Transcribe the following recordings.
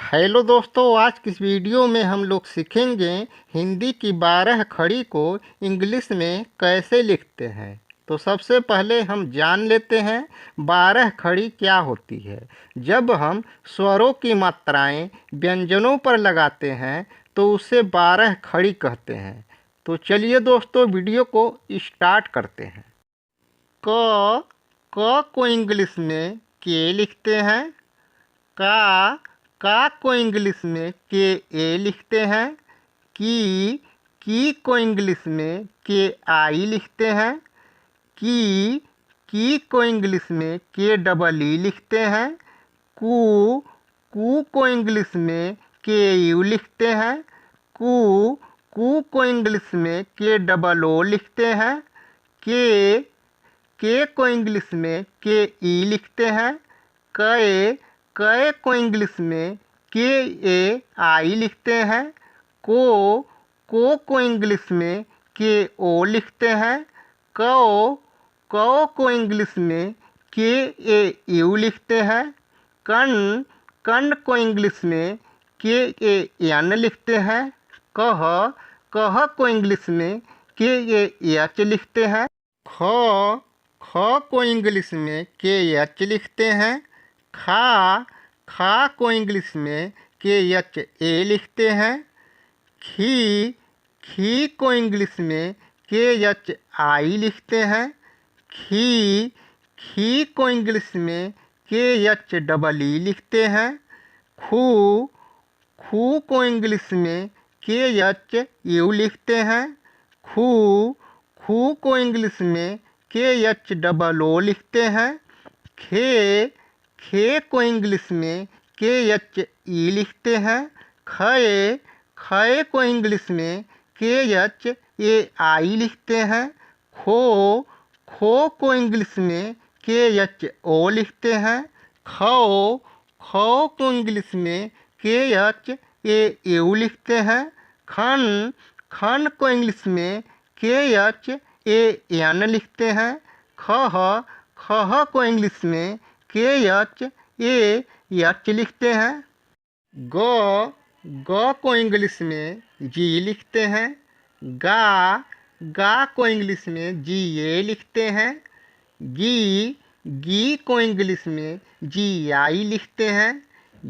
Hello दोस्तों, आज की इस वीडियो में हम लोग सीखेंगे हिंदी की 12 खड़ी को इंग्लिश में कैसे लिखते हैं। तो सबसे पहले हम जान लेते हैं 12 खड़ी क्या होती है। जब हम स्वरों की मात्राएं व्यंजनों पर लगाते हैं तो उसे 12 खड़ी कहते हैं। तो चलिए दोस्तों, वीडियो को स्टार्ट करते हैं। क को इंग्लिश में के लिखते हैं। का को इंग्लिश में के ए लिखते हैं। की को इंग्लिश में के आई लिखते हैं। की को इंग्लिश में के डबल ई लिखते हैं। कू को इंग्लिश में के यू लिखते हैं। कू को इंग्लिश में के डबल ओ लिखते हैं। के को इंग्लिश में के ई लिखते हैं। कै को इंग्लिश में के ए आई लिखते हैं। को इंग्लिश में के ओ लिखते हैं। को इंग्लिश में के ए यू लिखते हैं। कन को इंग्लिश में के ए एन लिखते हैं। कह को इंग्लिश में के ए एच लिखते हैं। ख को इंग्लिश में के एच लिखते हैं। खा को इंग्लिश में के एच ए लिखते हैं। खी को इंग्लिश में के एच आई लिखते हैं। खी को इंग्लिश में के एच डबल ई लिखते हैं। खू को इंग्लिश में के एच यू लिखते हैं। खू को इंग्लिश में के एच डबल ओ लिखते हैं। खे को इंग्लिश में के एच ई लिखते हैं। खे को इंग्लिश में के एच ए आई लिखते हैं। खो को इंग्लिश में के एच ओ लिखते हैं। खो को इंग्लिश में के एच ए यू लिखते हैं। खन को इंग्लिश में के एच ए एन लिखते हैं। खह को इंग्लिश में के एच ए एच लिखते हैं। ग को इंग्लिश में जी लिखते हैं। गा को इंग्लिश में जी ए लिखते हैं। गी को इंग्लिश में जी आई लिखते हैं।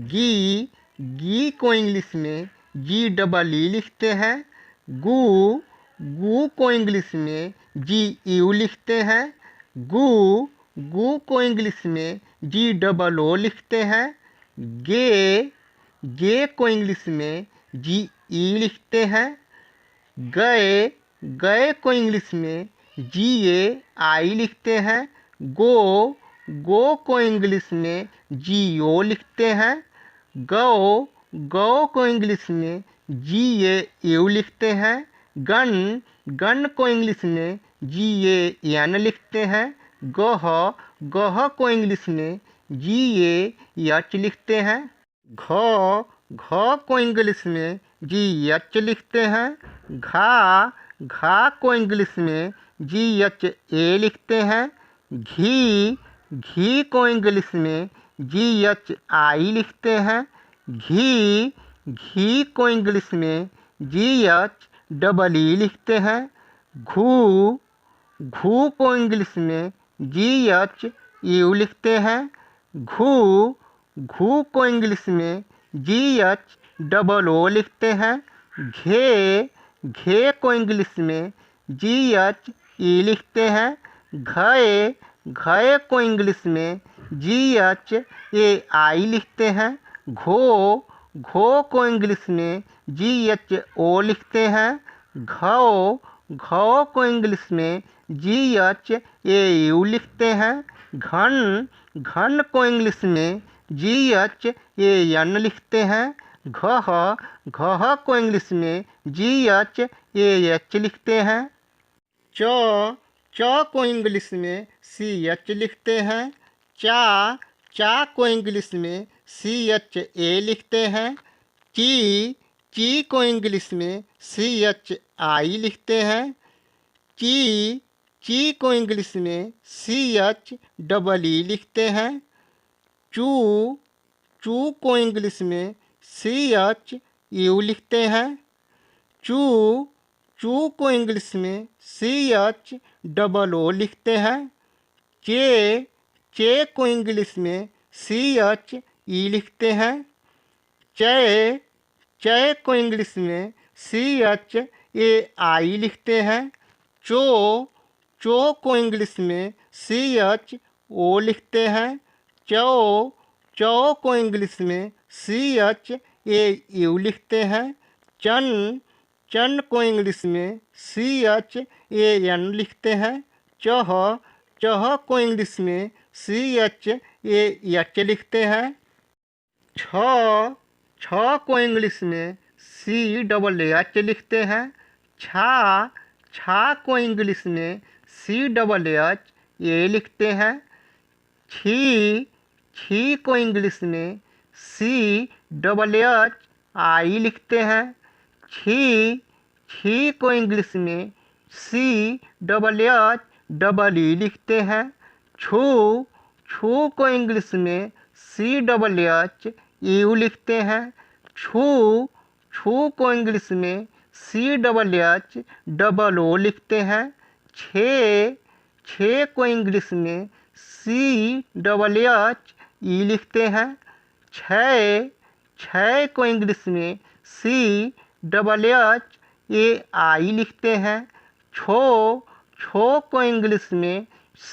गी को इंग्लिश में जी डबल ई लिखते हैं। गू को इंग्लिश में जी यू लिखते हैं। गू को इंग्लिश में जी डबल ओ लिखते हैं। गे को इंग्लिश में जी ई लिखते हैं। गए को इंग्लिश में जी ए आई लिखते हैं। गो को इंग्लिश में जी ओ लिखते हैं। गौ को इंग्लिश में जी ए यू लिखते हैं। गन को इंग्लिश में जी ए एन लिखते हैं। गह को इंग्लिश में जी ए एच लिखते हैं। घ को इंग्लिश में जी एच लिखते हैं। घा को इंग्लिश में जी एच ए लिखते हैं। घी को इंग्लिश में जी एच आई लिखते हैं। घी को इंग्लिश में जी एच डबल ई लिखते हैं। घू को इंग्लिश में जी एच यू लिखते हैं। घू को इंग्लिश में जी एच डबल ओ लिखते हैं। घे को इंग्लिश में जी एच ई लिखते हैं। घे को इंग्लिश में जी एच ए आई लिखते हैं। घो को इंग्लिश में जी एच ओ लिखते हैं। घौ को इंग्लिश में जी एच ए यू लिखते हैं। घन को इंग्लिश में जी एच ए एन लिखते हैं। घह को इंग्लिश में जी एच ए एच लिखते हैं। च को इंग्लिश में सी एच लिखते हैं। चा को इंग्लिश में सी एच ए लिखते हैं। ची को इंग्लिश में सी एच आई लिखते हैं। ची को इंग्लिश में सी एच डबल ई लिखते हैं। चू को इंग्लिश में CHU लिखते हैं। चू चू को इंग्लिश में CHOO लिखते हैं। चे को इंग्लिश में CHE लिखते हैं। चय को इंग्लिश में CHAI लिखते हैं। चो को इंग्लिश में CHO लिखते हैं। चौ को इंग्लिश में CHAU लिखते हैं। चन को इंग्लिश में CHAN लिखते हैं। चह को इंग्लिश में CHAH लिखते हैं। छ को इंग्लिश में CHH लिखते हैं। छा को इंग्लिश में CHHA लिखते हैं। छी को इंग्लिश में CHHI लिखते हैं। छी को इंग्लिश में CHHE लिखते हैं। छू को इंग्लिश में CHHU लिखते हैं। छू को इंग्लिश में CHHOO लिखते हैं। छे को इंग्लिश में CHHE लिखते हैं। छय को इंग्लिश में CHHAI लिखते हैं। छो को इंग्लिश में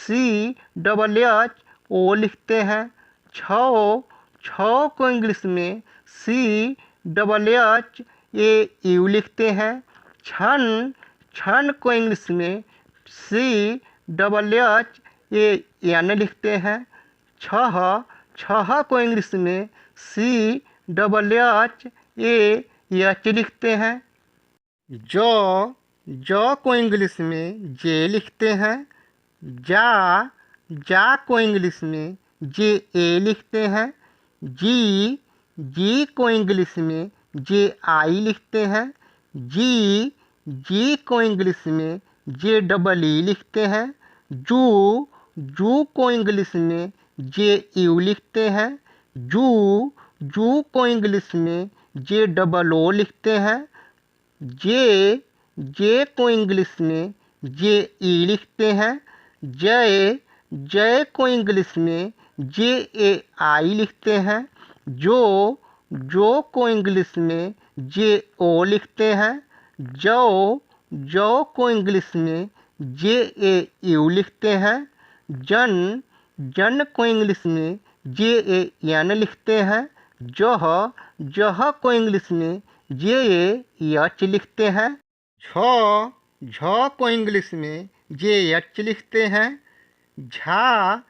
CHHO लिखते हैं। छौ को इंग्लिश में CHHAU लिखते हैं। छन को इंग्लिश में CHHAN लिखते हैं। छह को इंग्लिश में CHHAH लिखते हैं। जौ को इंग्लिश में जे लिखते हैं। जा को इंग्लिश में JA लिखते हैं। जी को इंग्लिश में JI लिखते हैं। जी को इंग्लिश में JEE लिखते हैं। जू को इंग्लिश में JU लिखते हैं। जू को इंग्लिश में JOO लिखते हैं। जे को इंग्लिश में JE लिखते हैं। जय को इंग्लिश में JAI लिखते हैं। जो को इंग्लिश में JO लिखते हैं। जौ को इंग्लिश में JAU लिखते हैं। जन को इंग्लिश में JAN लिखते हैं। जह को इंग्लिश में JAH लिखते हैं। झ को इंग्लिश में JH लिखते हैं। झा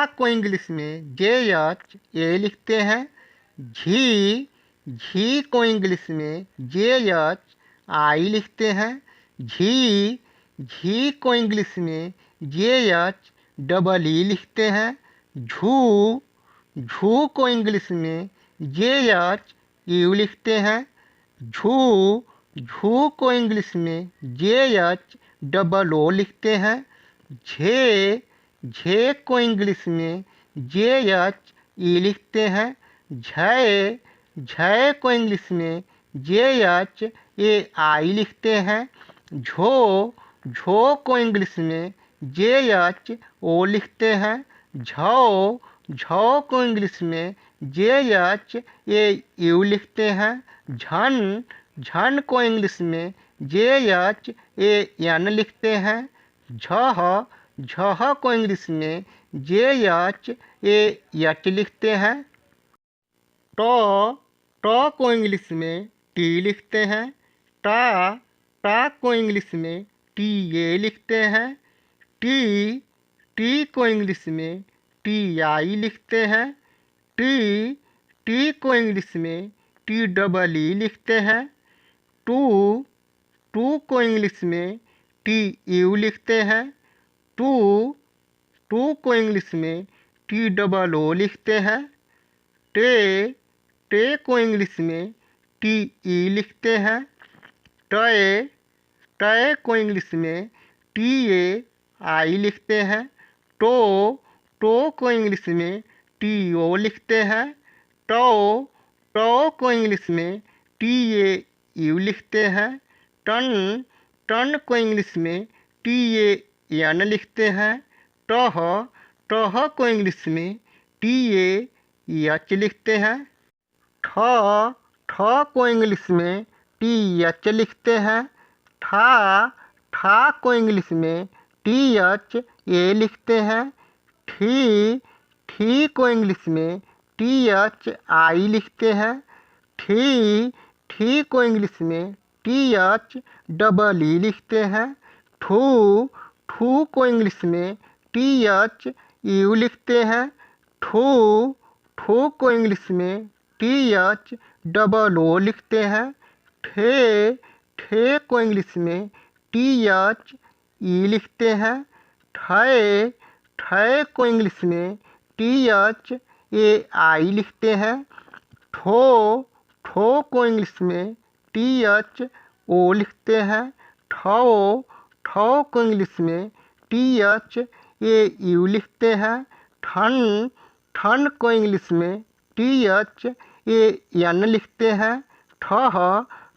को इंग्लिश में JHA लिखते हैं। झी को इंग्लिश में JHI लिखते हैं। झी को इंग्लिश में JHEE लिखते हैं। झू को इंग्लिश में JHU लिखते हैं। झू को इंग्लिश में JHOO लिखते हैं। झे को इंग्लिश में JHE लिखते हैं। झय को इंग्लिश में JHAI लिखते हैं। झो को इंग्लिश में JHO लिखते हैं। झौ को इंग्लिश में JHAU लिखते हैं। झन को इंग्लिश में JHAN लिखते हैं। झह को इंग्लिश में JHAH लिखते हैं। ट को इंग्लिश में T लिखते हैं। टा को इंग्लिश में TA लिखते हैं। टी को इंग्लिश में TI लिखते हैं। टी को इंग्लिश में TEE लिखते हैं। टू को इंग्लिश में TU लिखते हैं। टू को इंग्लिश में TOO लिखते हैं। टे को इंग्लिश में TE लिखते हैं। टय को इंग्लिश में TAI लिखते हैं। टो को इंग्लिश में TO लिखते हैं। टॉ को इंग्लिश में टी ए यू लिखते हैं। टन टन को इंग्लिश में टी ए एन लिखते हैं। टह टह को इंग्लिश में टी ए एच लिखते हैं। ठ ठ को इंग्लिश में टी एच लिखते हैं। ठा ठा को इंग्लिश में टी एच ए लिखते हैं। ठी ठी को इंग्लिश में टी एच आई लिखते हैं। ठी ठी को इंग्लिश में टी एच डबल ई लिखते हैं। ठू ठू को इंग्लिश में टी एच यू लिखते हैं। ठू ठू को इंग्लिश में टी एच डबल ओ लिखते हैं। ठे ठे को इंग्लिश में टी एच ई लिखते हैं। ठे ठे को इंग्लिश में टी एच ए आई लिखते हैं। ठो ठो को इंग्लिश में टी एच ओ लिखते हैं। ठो ठो को इंग्लिश में टी एच ए यू लिखते हैं। ठन ठन को इंग्लिश में टी एच ए एन लिखते हैं। ठह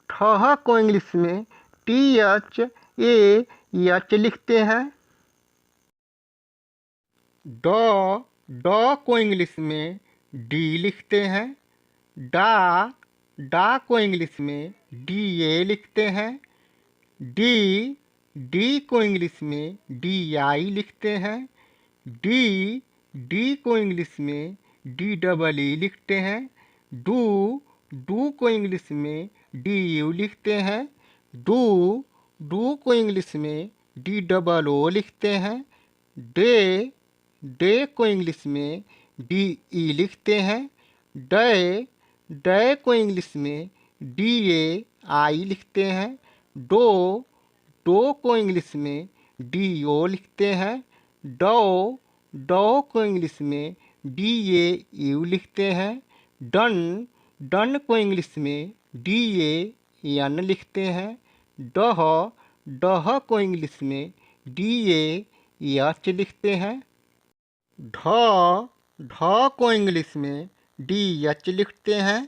ठह को इंग्लिश में टी एच ए एच लिखते हैं। ड ड को इंग्लिश में डी लिखते हैं। डा डा को इंग्लिश में डी ए लिखते हैं। डी डी को इंग्लिश में डी आई लिखते हैं। डी डी को इंग्लिश में डी डबल ई लिखते हैं। डू डू को इंग्लिश में डी यू लिखते हैं। डू डू को इंग्लिश में डी डबल ओ लिखते हैं। डे डे को इंग्लिश में डी ई लिखते हैं। डे डे को इंग्लिश में डी ए आई लिखते हैं। डो डो को इंग्लिश में डी ओ लिखते हैं। डो डो को इंग्लिश में डी ए यू लिखते हैं। डन डन को इंग्लिश में डी ए एन लिखते हैं। डह डह को इंग्लिश में डी ए एच लिखते हैं। ढ ढ को इंग्लिश में डी एच लिखते हैं।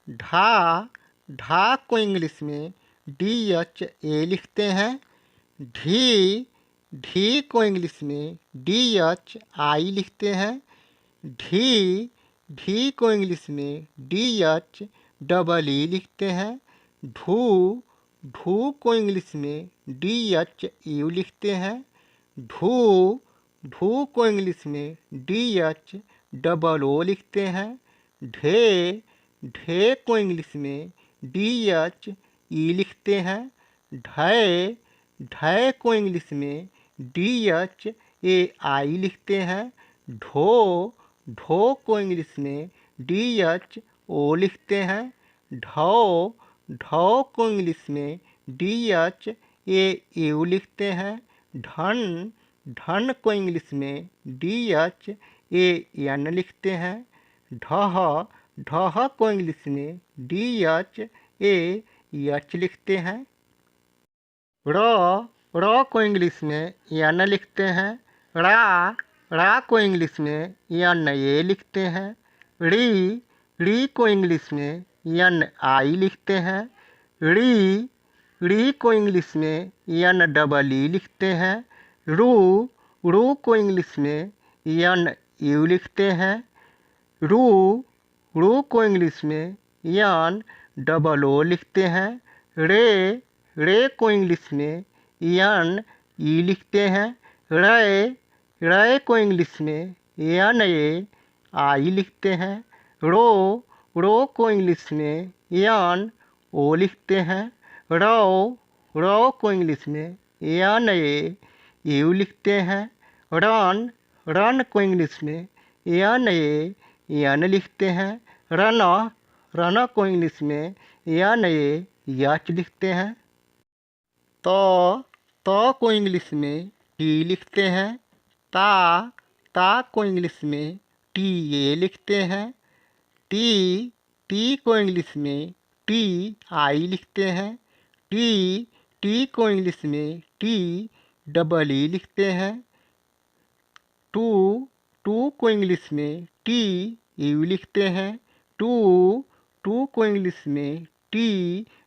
ढा ढा को इंग्लिश में डी एच ए लिखते हैं। ढी ढी को इंग्लिश में डी एच आई लिखते हैं। ढी ढी को इंग्लिश में डी एच डबल ई लिखते हैं। ढू ढू को इंग्लिश में डी एच यू लिखते हैं। ढू ढू को इंग्लिश में डी एच डबल ओ लिखते हैं। ढे ढे को इंग्लिश में डी एच ई लिखते हैं। ढे ढे को इंग्लिश में डी एच ए आई लिखते हैं। ढो ढो को इंग्लिश में डी एच ओ लिखते हैं। ढो ढो को इंग्लिश में डी एच ए यू लिखते हैं। ढन ढन को इंग्लिश में डी एच ए एन लिखते हैं। ढह ढह को इंग्लिश में डी एच ए एच लिखते हैं। र र को इंग्लिश में एन लिखते हैं। रा रा को इंग्लिश में एन ए लिखते हैं। री री को इंग्लिश में एन आई लिखते हैं। री री को इंग्लिश में एन डबल ई लिखते हैं। रू रू को इंग्लिश में एन यू लिखते हैं। रू रू को इंग्लिश में एन डबल ओ लिखते हैं। रे रे को इंग्लिश में एन ई लिखते हैं। रे रे को इंग्लिश में एन ए आई लिखते हैं। रो रो को इंग्लिश में एन ओ लिखते हैं। रो रो को इंग्लिश में एन ए यू लिखते हैं। रन रन को इंग्लिश में एन ए एन लिखते हैं। रन रन को इंग्लिश में एन ए एच लिखते हैं। तो को इंग्लिश में टी लिखते हैं। ता को इंग्लिश में टी ए लिखते हैं। टी टी को इंग्लिश में टी आई लिखते हैं। टी टी को इंग्लिश में टी डबल ई लिखते हैं। टू टू को इंग्लिश में टी यू लिखते हैं। टू टू को इंग्लिश में टी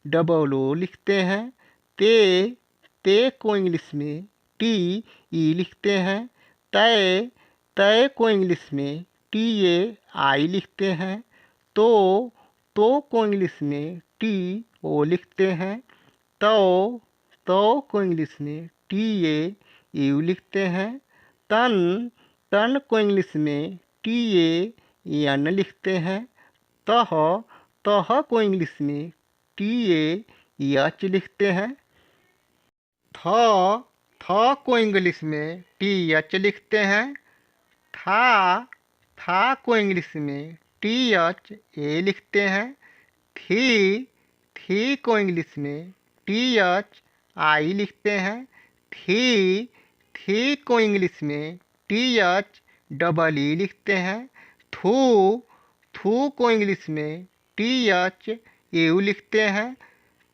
डबल ओ लिखते हैं। ते ते को इंग्लिश में टी ई लिखते हैं। तय तय को इंग्लिश में टी ए आई लिखते हैं। तो को इंग्लिश में टी ओ लिखते हैं। तो को इंग्लिश में टी ए यू लिखते हैं। तन तन को इंग्लिश में टी ए एन लिखते हैं। तह तह को इंग्लिश में टी ए एच लिखते हैं। थ को इंग्लिश में टी एच लिखते हैं। था को इंग्लिश में टी एच ए लिखते हैं। थी को इंग्लिश में टी एच आई लिखते हैं। थी को इंग्लिश में टी एच डबल ई लिखते हैं। थू को इंग्लिश में टी एच यू लिखते हैं।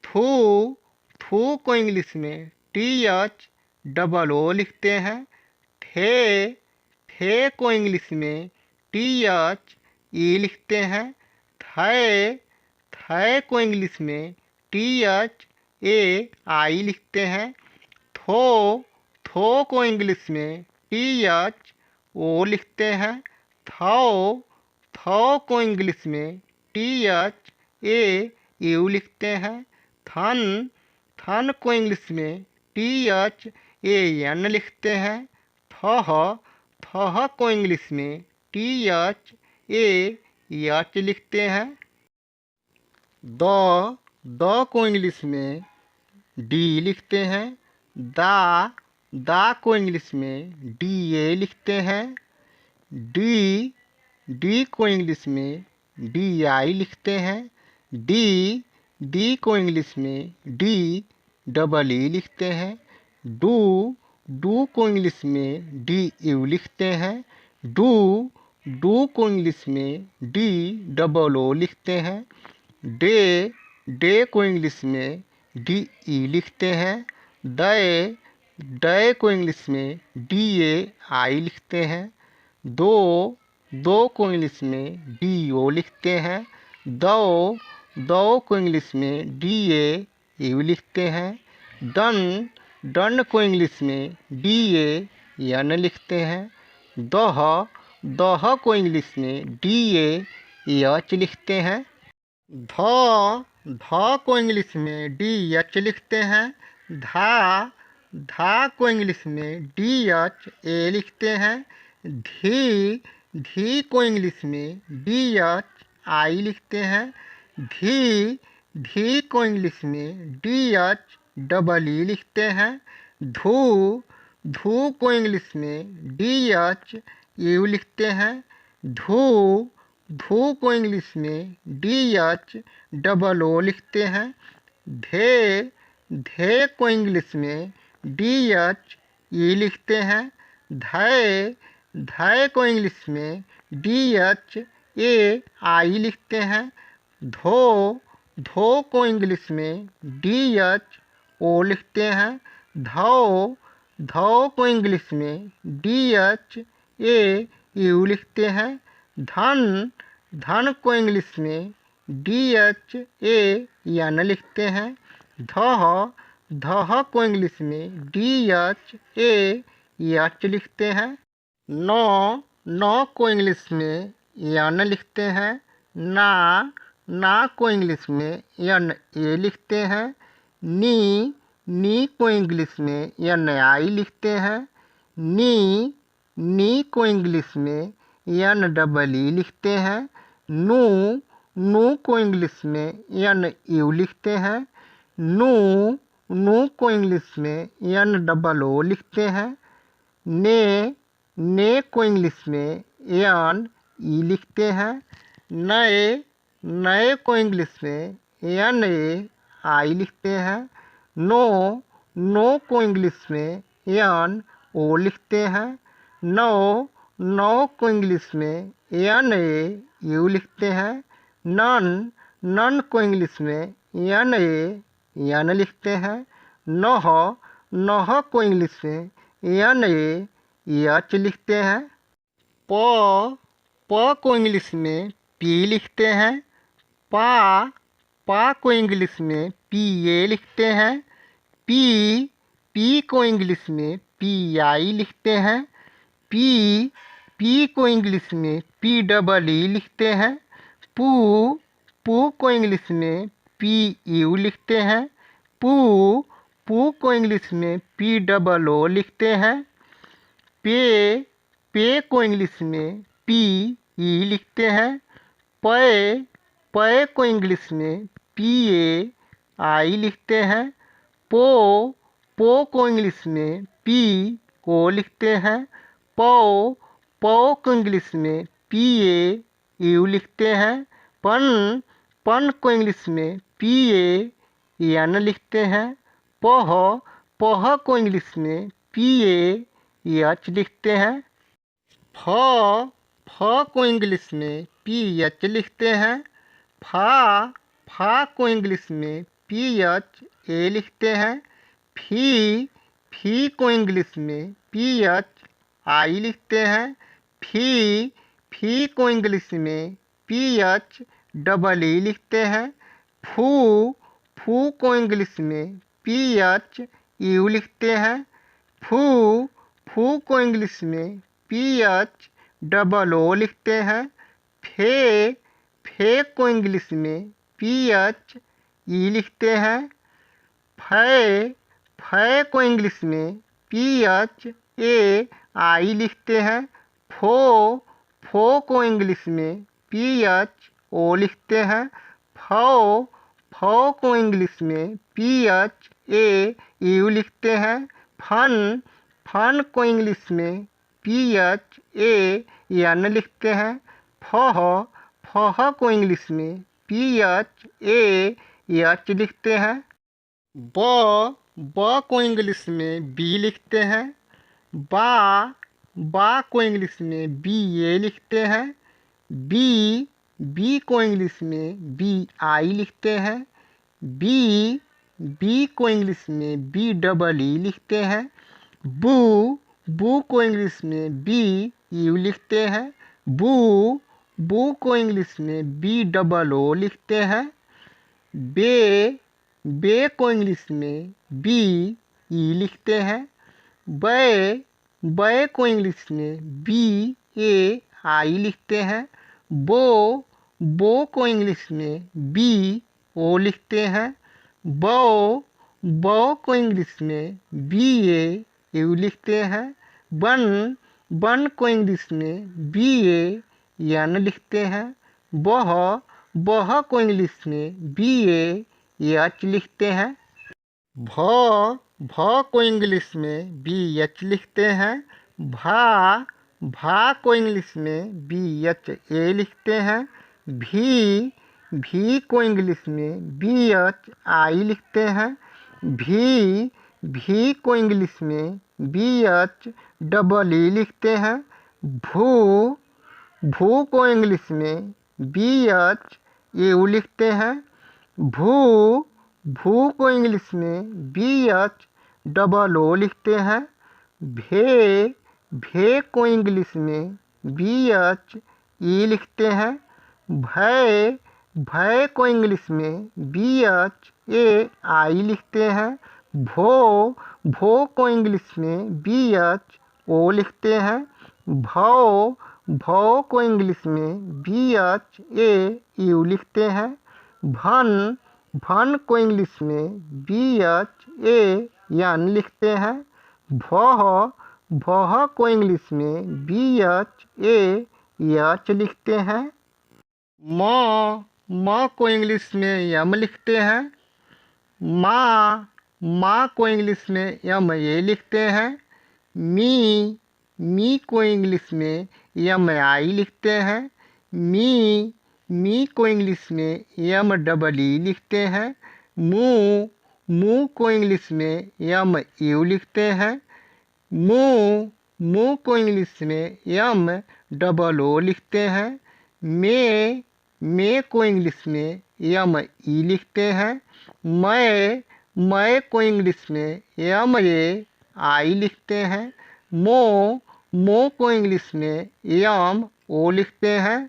थू को इंग्लिश में टी एच डबल ओ लिखते हैं। थे को इंग्लिश में टी एच ई लिखते हैं। थे को इंग्लिश में टी एच ए आई लिखते हैं। थो को इंग्लिश में टी एच ओ लिखते हैं। थौ को इंग्लिश में टी एच ए यू लिखते हैं। थन को इंग्लिश में टी एच ए एन लिखते हैं। थह को इंग्लिश में टी एच ए एच लिखते हैं। द को इंग्लिश में डी लिखते हैं। दा को इंग्लिश में डी ए लिखते हैं। डी को इंग्लिश में डी आई लिखते हैं। डी को इंग्लिश में डी डबल ई लिखते हैं। डू को इंग्लिश में डी यू लिखते हैं। डू को इंग्लिश में डी डबल ओ लिखते हैं। डे को इंग्लिश में डी ई लिखते हैं। डे को इंग्लिश में डी ए आई लिखते हैं। दो को इंग्लिश में डी ओ लिखते हैं। दो को इंग्लिश में डी ए यू लिखते हैं। डन को इंग्लिश में डी ए एन लिखते हैं। दह को इंग्लिश में डी ए एच लिखते हैं। ध को इंग्लिश में डी एच लिखते हैं। धा को इंग्लिश में डी एच ए लिखते हैं। धी को इंग्लिश में डी एच आई लिखते हैं। धी को इंग्लिश में डी एच डबल ई लिखते हैं। धू को इंग्लिश में डी एच यू लिखते हैं। धू को इंग्लिश में डी एच डबल ओ लिखते हैं। धे को इंग्लिश में डी एच ई लिखते हैं। धय को इंग्लिश में डी एच ए आई लिखते हैं। धो को इंग्लिश में डी एच ओ लिखते हैं। धौ को इंग्लिश में डी एच ए यू लिखते हैं। धन को इंग्लिश में डी एच ए एन लिखते हैं। धह को इंग्लिश में डी एच ए एच लिखते हैं। नौ को इंग्लिश में एन लिखते हैं। ना को इंग्लिश में एन ए लिखते हैं। नी को इंग्लिश में एन आई लिखते हैं। नी को इंग्लिश में एन डबल ई लिखते हैं। नू को इंग्लिश में एन यू लिखते हैं। नू को इंग्लिश में एन डबल ओ लिखते हैं। ने को इंग्लिश में एन ई लिखते हैं। नए को इंग्लिश में एन ए आई लिखते हैं। नो को इंग्लिश में एन ओ लिखते हैं। नौ को इंग्लिश में एन ए यू लिखते हैं। नन को इंग्लिश में एन ए एन लिखते हैं। नह को इंग्लिश में एन ए एच लिखते हैं। प को इंग्लिश में पी लिखते हैं। पा पा को इंग्लिश में पी ए लिखते हैं। पी पी को इंग्लिश में पी आई लिखते हैं। पी पी को इंग्लिश में पी डबल ई लिखते हैं। पू पू को इंग्लिश में पी यू लिखते हैं। पू पू को इंग्लिश में पी डबल ओ लिखते हैं। पे पे को इंग्लिश में पी ई लिखते हैं। पे पे को इंग्लिश में पी ए आई लिखते हैं। पो पो को इंग्लिश में पी ओ लिखते हैं। पो पो को इंग्लिश में पी ए यू लिखते हैं। पन पन को इंग्लिश में पी ए एन लिखते हैं। पह पह को इंग्लिश में पी ए एच लिखते हैं। फ फ को इंग्लिश में पी एच लिखते हैं। फा फा को इंग्लिश में पी एच ए लिखते हैं। फी फी को इंग्लिश में पी एच आई लिखते हैं। फी फी को इंग्लिश में पी एच डबल ई लिखते हैं। फू फू को इंग्लिश में पी एच यू लिखते हैं। फू फू को इंग्लिश में पी एच डबल ओ लिखते हैं। फे फे को इंग्लिश में पी एच ई लिखते हैं। फै फै को इंग्लिश में पी एच ए आई लिखते हैं। फो फो को इंग्लिश में पी एच ओ लिखते हैं। फो फो को इंग्लिश में पी एच ए यू लिखते हैं। फन फन को इंग्लिश में पी एच ए एन लिखते हैं। फह फह को इंग्लिश में पी एच ए एच लिखते हैं। ब को इंग्लिश में बी लिखते हैं। बा को इंग्लिश में बी ए लिखते हैं। बी को इंग्लिश में बी आई लिखते हैं। बी को इंग्लिश में बी डबल ई लिखते हैं। बू को इंग्लिश में बी यू लिखते हैं। बू को इंग्लिश में बी डबल ओ लिखते हैं। बे को इंग्लिश में बी ई लिखते हैं। बै को इंग्लिश में बी ए आई लिखते हैं। बो को इंग्लिश में बी ओ लिखते हैं। बो को इंग्लिश में बी ए यू लिखते हैं। बन को इंग्लिश में बी ए एन लिखते हैं। बह को इंग्लिश में बी ए एच लिखते हैं। भ को इंग्लिश में बी एच लिखते हैं। भा को इंग्लिश में बी एच ए लिखते हैं। भी को इंग्लिश में बी एच आई लिखते हैं। भी को इंग्लिश में बी एच डबल ई लिखते हैं। भू को इंग्लिश में बी एच यू लिखते हैं। भू को इंग्लिश में बी एच डबल ओ लिखते हैं। भे को इंग्लिश में बी एच ई लिखते हैं। भय को इंग्लिश में बी एच ए आई लिखते हैं। भो को इंग्लिश में बी एच ओ लिखते हैं। भौ को इंग्लिश में बी एच ए यू लिखते हैं। भन को इंग्लिश में बी एच ए एन लिखते हैं। भह को इंग्लिश में बी एच ए एच लिखते हैं। म को इंग्लिश में एम लिखते हैं। माँ को इंग्लिश में एम ए लिखते हैं। मी को इंग्लिश में एम आई लिखते हैं। मी को इंग्लिश में एम डबल ई लिखते हैं। मू को इंग्लिश में एम यू लिखते हैं। मू को इंग्लिश में एम डबल ओ लिखते हैं। मे को इंग्लिश में एम ई लिखते हैं। मैं को इंग्लिश में एम ए आई लिखते हैं। मो को इंग्लिश में एम ओ लिखते हैं।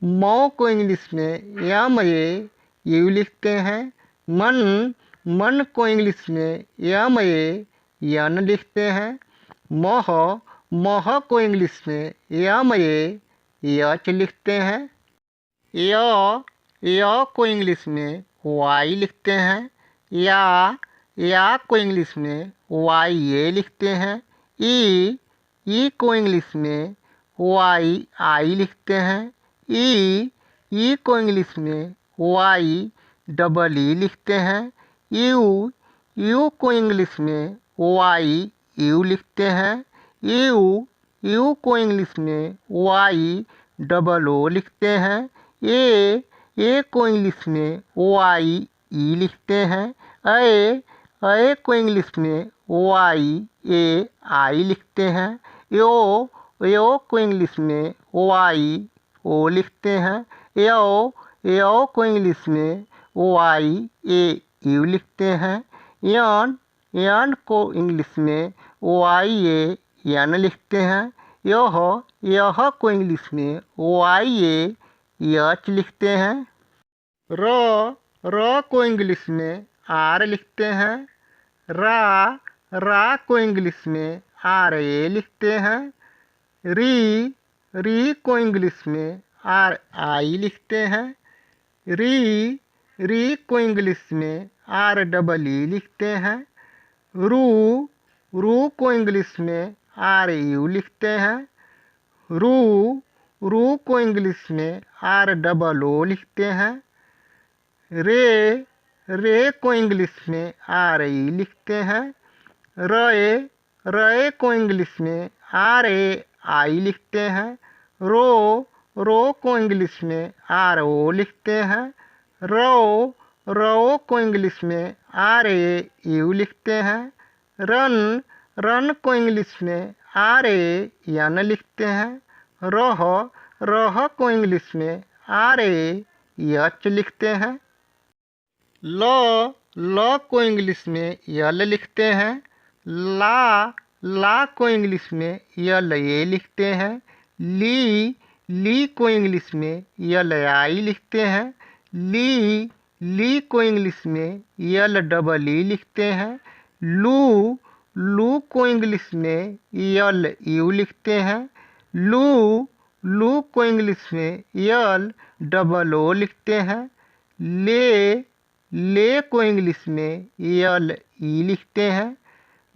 मौ को इंग्लिश में यम ए यू लिखते हैं। मन को इंग्लिश में यम ए यन लिखते हैं। मह को इंग्लिश में यम ए यच लिखते हैं। य को इंग्लिश में वाई लिखते हैं। या को इंग्लिश में वाई ए लिखते हैं। ई को इंग्लिश में वाई आई लिखते हैं। ई को इंग्लिश में वाई डबल ई लिखते हैं। यू को इंग्लिश में वाई यू लिखते हैं। यू को इंग्लिश में वाई डबल ओ लिखते हैं। ए को इंग्लिश में वाई ई लिखते हैं। ए को इंग्लिश में वाई ए आई लिखते हैं। यो को इंग्लिश में वाई ओ लिखते हैं। यो को इंग्लिश में वाई ए यू लिखते हैं। यन को इंग्लिश में वाई ए यन लिखते हैं। यह को इंग्लिश में वाई ए यच लिखते हैं। र को इंग्लिश में आर लिखते हैं। रा को इंग्लिश में आर ए लिखते हैं। री को इंग्लिश में आर आई लिखते हैं। री को इंग्लिश में आर डबल ई लिखते हैं। रू को इंग्लिश में आर यू लिखते हैं। रू को इंग्लिश में आर डबल ओ लिखते हैं। रे को इंग्लिश में आर ई लिखते हैं। रे को इंग्लिश में आर ए आई लिखते हैं। रो को इंग्लिश में आर ओ लिखते हैं। रो को इंग्लिश में आर ए यू लिखते हैं। रन को इंग्लिश में आर ए यन लिखते हैं। रह को इंग्लिश में आर ए यच लिखते हैं। ल को इंग्लिश में यल लिखते हैं। ला को इंग्लिश में यल ए लिखते हैं। ली को इंग्लिश में यल आई लिखते हैं। ली को इंग्लिश में यल डबल ई लिखते हैं। लू को इंग्लिश में यल यू लिखते हैं। लू को इंग्लिश में यल डबल ओ लिखते हैं। ले को इंग्लिश में यल ई लिखते हैं।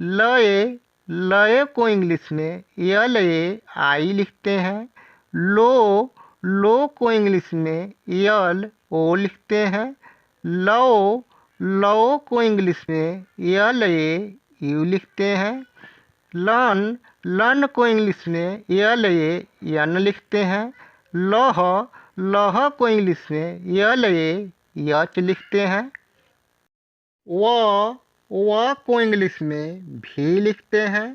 लय को इंग्लिश में यल ए आई लिखते हैं। लो को इंग्लिश में यल ओ लिखते हैं। लो को इंग्लिश में यल ए यू लिखते हैं। लन को इंग्लिश में यल ए यन लिखते हैं। लह को इंग्लिश में यल ए यच लिखते हैं। व को इंग्लिश में भी लिखते हैं।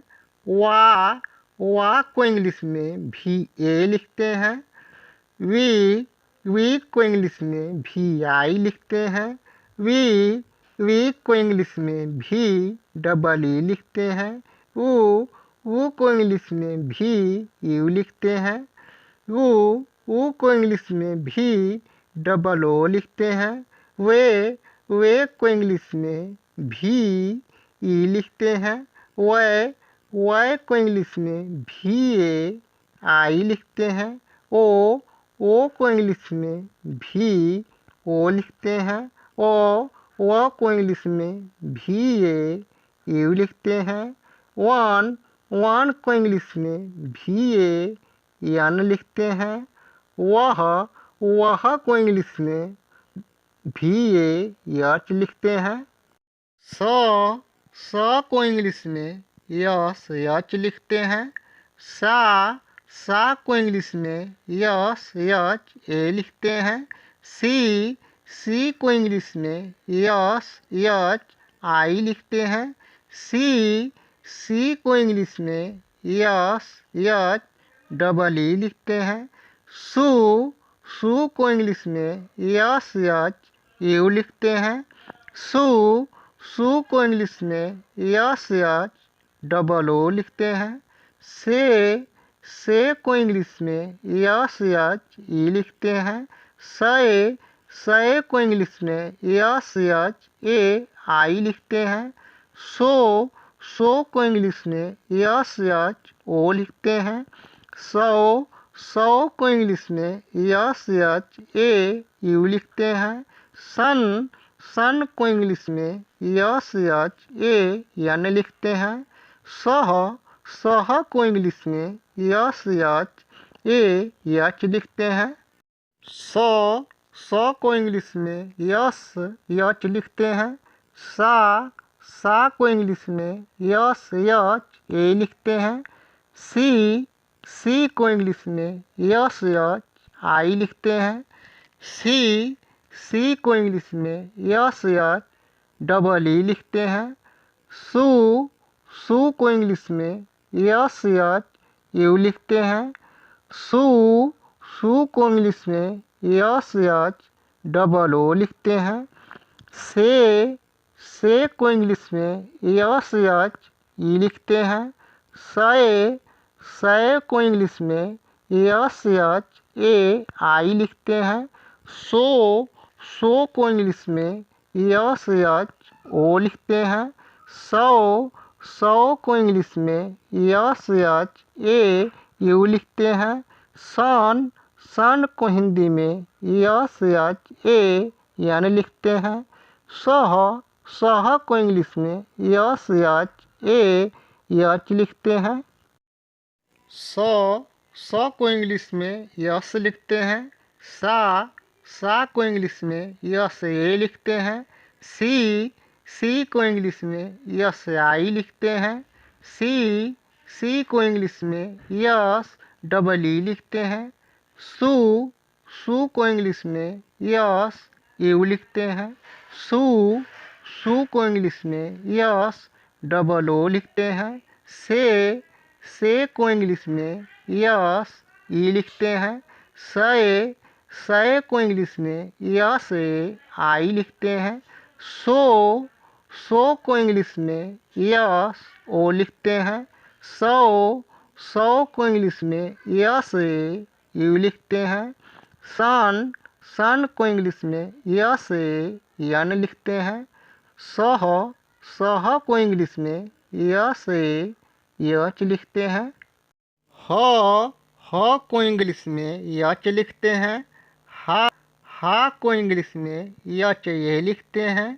वा को इंग्लिश में भी ए लिखते हैं। वी को इंग्लिश में भी आई लिखते हैं। वी को इंग्लिश में भी डबल ई लिखते हैं। ऊ को इंग्लिश में भी यू लिखते हैं। ऊ को इंग्लिश में भी डबल ओ लिखते हैं। वे को इंग्लिश में भी ई लिखते हैं। वै को इंग्लिश में भी ए आई लिखते हैं। ओ को इंग्लिश में भी ओ लिखते हैं। ओ को इंग्लिश में भी ए यू लिखते हैं। वन को इंग्लिश में भी ए यन लिखते हैं। वह को इंग्लिश में भी ए यच लिखते हैं। स को इंग्लिश में यस यच लिखते हैं। सा को इंग्लिश में यस यच ए लिखते हैं। सी को इंग्लिश में यस यच आई लिखते हैं। सी को इंग्लिश में यस यच डबल ई लिखते हैं। सू को इंग्लिश में यस यच यू लिखते हैं। सू को इंग्लिश में यस यच डबल ओ लिखते हैं। से को इंग्लिश में यस एच ई लिखते हैं। से को इंग्लिश में यस एच ए आई लिखते हैं। सो को इंग्लिश में यस एच ओ लिखते हैं। सौ को इंग्लिश में यस एच ए यू लिखते हैं। सन को इंग्लिश में यस एच ए एन लिखते हैं। सह को इंग्लिश में यस एच ए एच लिखते हैं। स को इंग्लिश में यस एच लिखते हैं। सा को इंग्लिश में यस एच ए लिखते हैं। सी को इंग्लिश में यस एच आई लिखते हैं। सी को इंग्लिश में यस एच डबल ई लिखते हैं। सू को इंग्लिश में यस एच यू लिखते हैं। सू को इंग्लिश में यस एच डबल ओ लिखते हैं। से को इंग्लिश में यस एच ई लिखते हैं। से को इंग्लिश में यस एच ए आई लिखते हैं। सो को इंग्लिश में यस एच ओ लिखते हैं। सौ को इंग्लिश में यस एच ए यू लिखते हैं। सन को हिंदी में यस एच ए एन लिखते हैं। सह को इंग्लिश में यस एच ए एच लिखते हैं। स को इंग्लिश में यस लिखते हैं। सा को इंग्लिश में यस ए लिखते हैं। सी को इंग्लिश में यस आई लिखते हैं। सी को इंग्लिश में यस डबल ई लिखते हैं। सू को इंग्लिश में यस यू लिखते हैं। सू को इंग्लिश में यस डबल ओ लिखते हैं। से को इंग्लिश में यस ई लिखते हैं। से को इंग्लिश में यस ए आई लिखते हैं। सो को इंग्लिश में यस ओ लिखते हैं। सौ को इंग्लिश में यस ए यू लिखते हैं। सन को इंग्लिश में यस ए एन लिखते हैं। सह को इंग्लिश में यस ए एच लिखते हैं। ह को इंग्लिश में यच लिखते हैं। हा को इंग्लिश में यच ए लिखते हैं।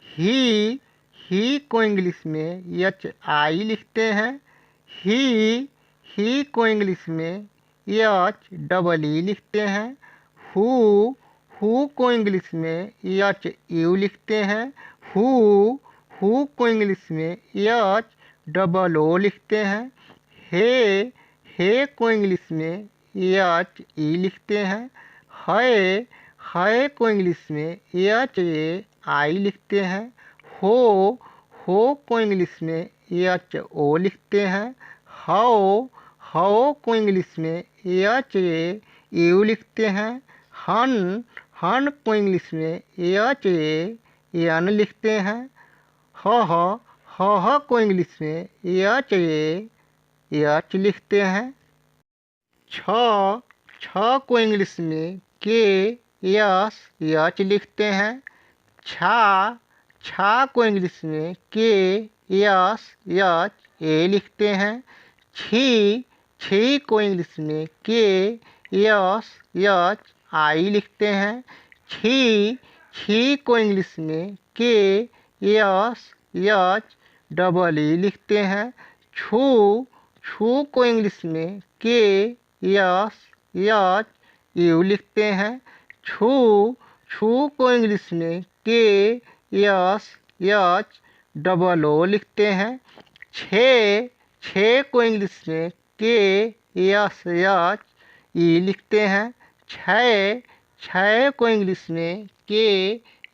ही को इंग्लिश में यच आई लिखते हैं। ही को इंग्लिश में यच डबल ई लिखते हैं। हु को इंग्लिश में यच यू लिखते हैं। हु को इंग्लिश में यच डबल ओ लिखते हैं। हे को इंग्लिश में यच ई लिखते हैं। है को इंग्लिश में यच ए आई लिखते हैं। हो को इंग्लिश में यच ओ लिखते हैं। हौ को इंग्लिश में यच ए यू लिखते हैं। हन को इंग्लिश में यच ए एन लिखते हैं। ह को इंग्लिश में यच ए एच लिखते हैं। छ को इंग्लिश में के यस एच लिखते हैं। छा को इंग्लिश में के यस एच ए लिखते हैं। छी को इंग्लिश में के यस एच आई लिखते हैं। छी को इंग्लिश में के यस एच डबल ई लिखते हैं। छू को इंग्लिश में के यस एच यू लिखते हैं। छू को इंग्लिश में के यस एच डबल ओ लिखते हैं। छे को इंग्लिश में के यस एच ई लिखते हैं। छ को इंग्लिश में के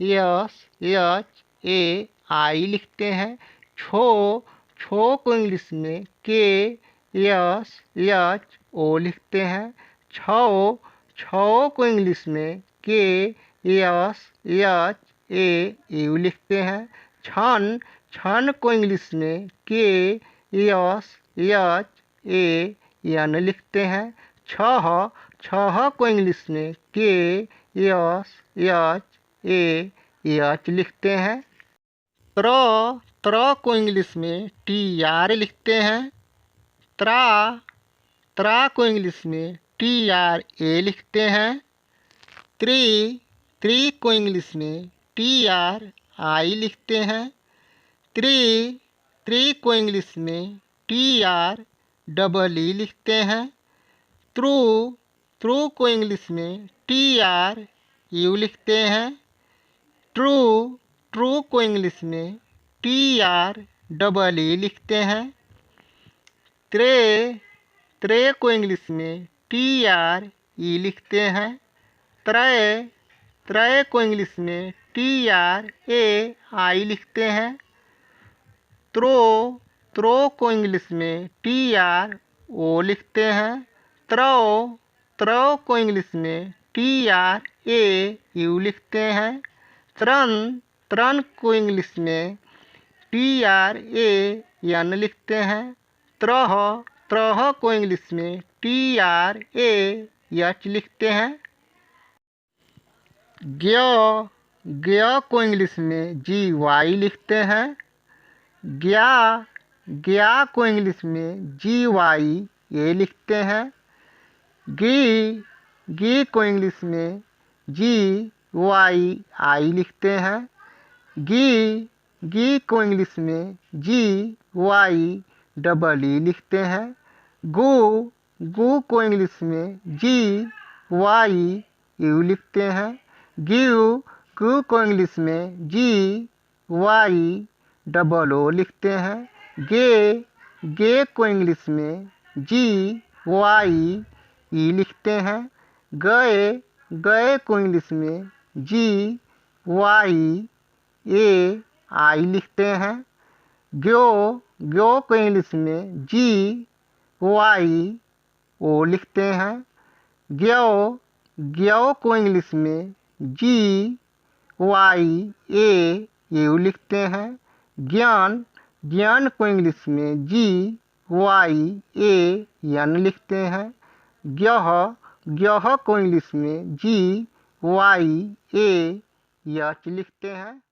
यस एच ए आई लिखते हैं। छो को इंग्लिश में के यस एच ओ लिखते हैं। छौ को इंग्लिश में के यस एच ए यू लिखते हैं। छन को इंग्लिश में के यस एच ए एन लिखते हैं। छह, छह को इंग्लिश में के एस एच ए एच लिखते हैं। त्र, त्र को इंग्लिश में टी आर लिखते हैं। त्रा, त्रा को इंग्लिश में टी आर ए लिखते हैं। त्रि, त्रि को इंग्लिश में टी आर आई लिखते हैं। त्रि, त्रि को इंग्लिश में टी आर डबल ई लिखते हैं। त्रू, त्रू को इंग्लिश में टी आर यू लिखते हैं। ट्रू, ट्रू को इंग्लिश में टी आर डबल ई लिखते हैं। त्रे, त्रे को इंग्लिश में टी आर ई लिखते हैं। त्रय, त्रय को इंग्लिश में टी आर ए आई लिखते हैं। त्रो, त्रो को इंग्लिश में टी आर ओ लिखते हैं। त्रो, त्रो को इंग्लिश में टी आर ए यू लिखते हैं। त्रन, त्रन को इंग्लिश में टी आर ए एन लिखते हैं। त्रह, त्रह को इंग्लिश में टी आर ए एच लिखते हैं। ज्ञ, ज्ञ को इंग्लिश में जी वाई लिखते हैं। ज्ञा, ज्ञा को इंग्लिश में जी वाई ए लिखते हैं। गी, गी को इंग्लिश में जी वाई आई लिखते हैं। गी, गी को इंग्लिश में जी वाई डबल ई लिखते हैं। गु, गु को इंग्लिश में जी वाई यू लिखते हैं। गिव, गु को इंग्लिश में जी वाई डबल ओ लिखते हैं। गे, गे को इंग्लिश में जी वाई ई लिखते हैं। गए, गए को इंग्लिश में जी वाई ए आई लिखते हैं। ग्यो, ग्यो को इंग्लिश में जी वाई ओ लिखते हैं। ग्यो, ग्यो को इंग्लिश में जी वाई ए यू लिखते हैं। ज्ञान, ज्ञान को इंग्लिश में जी वाई ए एन लिखते हैं। ग्यह, ग्यह को इंग्लिश में जी वाई ए एच लिखते हैं।